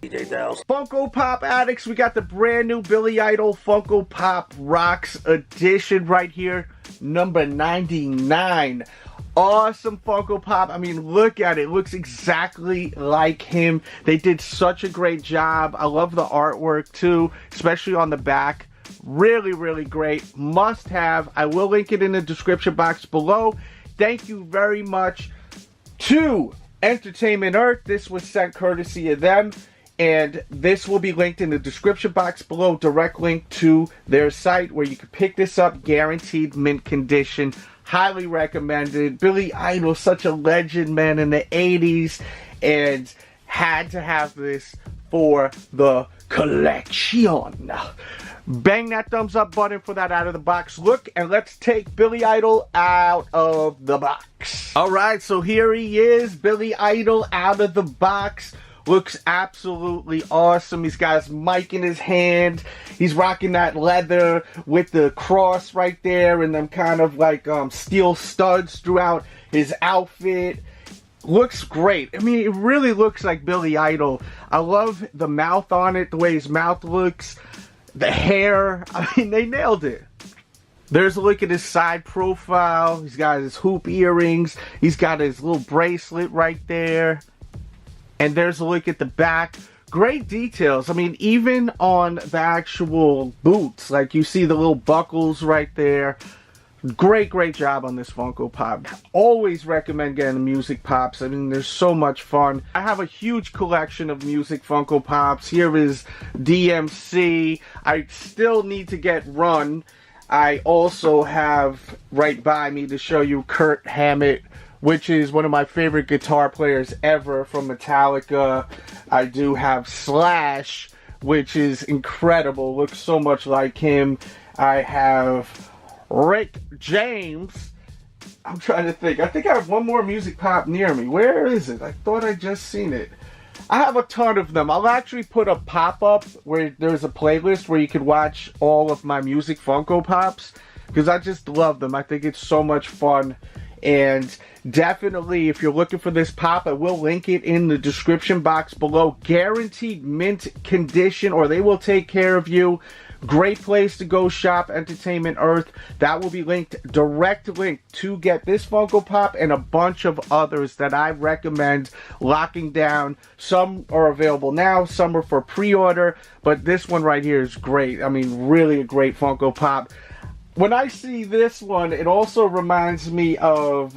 DJ Delz. Funko Pop addicts, we got the brand new Billy Idol Funko Pop Rocks edition right here, number 99. Awesome Funko Pop. I mean, look at it. It looks exactly like him. They did such a great job. I love the artwork too, especially on the back. Really, really great. Must have. I will link it in the description box below. Thank you very much to Entertainment Earth. This was sent courtesy of them. And this will be linked in the description box below. Direct link to their site where you can pick this up. Guaranteed mint condition. Highly recommended. Billy Idol, such a legend, man, in the 80s. And had to have this for the collection. Bang that thumbs up button for that out of the box look, and let's take Billy Idol out of the box. Alright, so here he is, Billy Idol out of the box. Looks absolutely awesome. He's got his mic in his hand. He's rocking that leather with the cross right there and them kind of like steel studs throughout his outfit. Looks great. I mean, it really looks like Billy Idol. I love the mouth on it, the way his mouth looks. The hair, I mean, they nailed it. There's a look at his side profile. He's got his hoop earrings. He's got his little bracelet right there. And there's a look at the back. Great details. I mean, even on the actual boots, like you see the little buckles right there. Great, great job on this Funko Pop. Always recommend getting the music pops. I mean, they're so much fun. I have a huge collection of music Funko Pops. Here is DMC. I still need to get Run. I also have right by me to show you Kirk Hammett, which is one of my favorite guitar players ever from Metallica. I do have Slash, which is incredible. Looks so much like him. I have Rick James. I'm trying to think. I think I have one more music pop near me. Where is it? I thought I just seen it. I have a ton of them. I'll actually put a pop-up where there's a playlist where you can watch all of my music Funko Pops, because I just love them. I think it's so much fun. And definitely, if you're looking for this pop, I will link it in the description box below. Guaranteed mint condition, or they will take care of you. Great place to go shop, Entertainment Earth. That will be linked, direct link to get this Funko Pop and a bunch of others that I recommend locking down. Some are available now, some are for pre-order, but this one right here is great. I mean, really a great Funko Pop. When I see this one, it also reminds me of,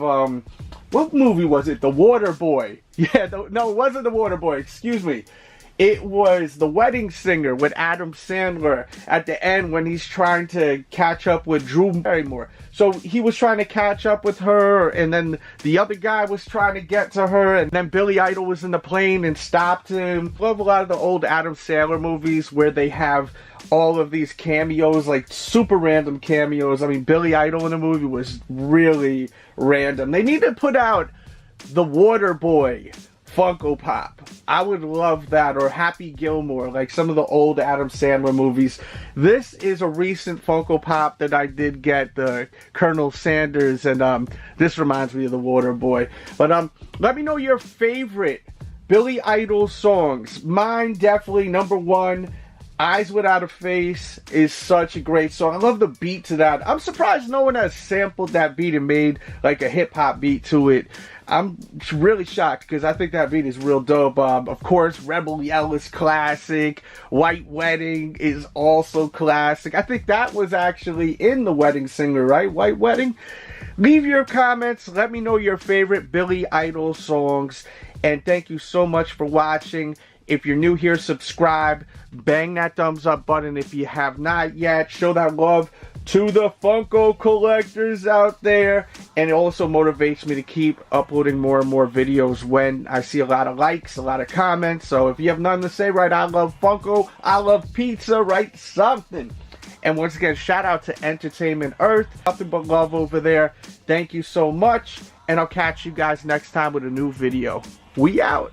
what movie was it? The Water Boy. Yeah, no, it wasn't The Water Boy, excuse me. It was The Wedding Singer with Adam Sandler at the end when he's trying to catch up with Drew Barrymore. So he was trying to catch up with her, and then the other guy was trying to get to her, and then Billy Idol was in the plane and stopped him. I love a lot of the old Adam Sandler movies where they have all of these cameos, like super random cameos. I mean, Billy Idol in the movie was really random. They need to put out the Water Boy Funko Pop. I would love that, or Happy Gilmore, like some of the old Adam Sandler movies. This is a recent Funko Pop that I did get, the Colonel Sanders, and this reminds me of the Water Boy. But let me know your favorite Billy Idol songs. Mine definitely number one, Eyes Without a Face, is such a great song. I love the beat to that. I'm surprised no one has sampled that beat and made like a hip-hop beat to it. I'm really shocked because I think that beat is real dope. Of course, Rebel Yell is classic. White Wedding is also classic. I think that was actually in The Wedding Singer, right? White Wedding? Leave your comments. Let me know your favorite Billy Idol songs. And thank you so much for watching. If you're new here, subscribe. Bang that thumbs up button if you have not yet. Show that love to the Funko collectors out there. And it also motivates me to keep uploading more and more videos when I see a lot of likes, a lot of comments. So if you have nothing to say, right, I love Funko, I love pizza, write something. And once again, shout out to Entertainment Earth. Nothing but love over there. Thank you so much. And I'll catch you guys next time with a new video. We out.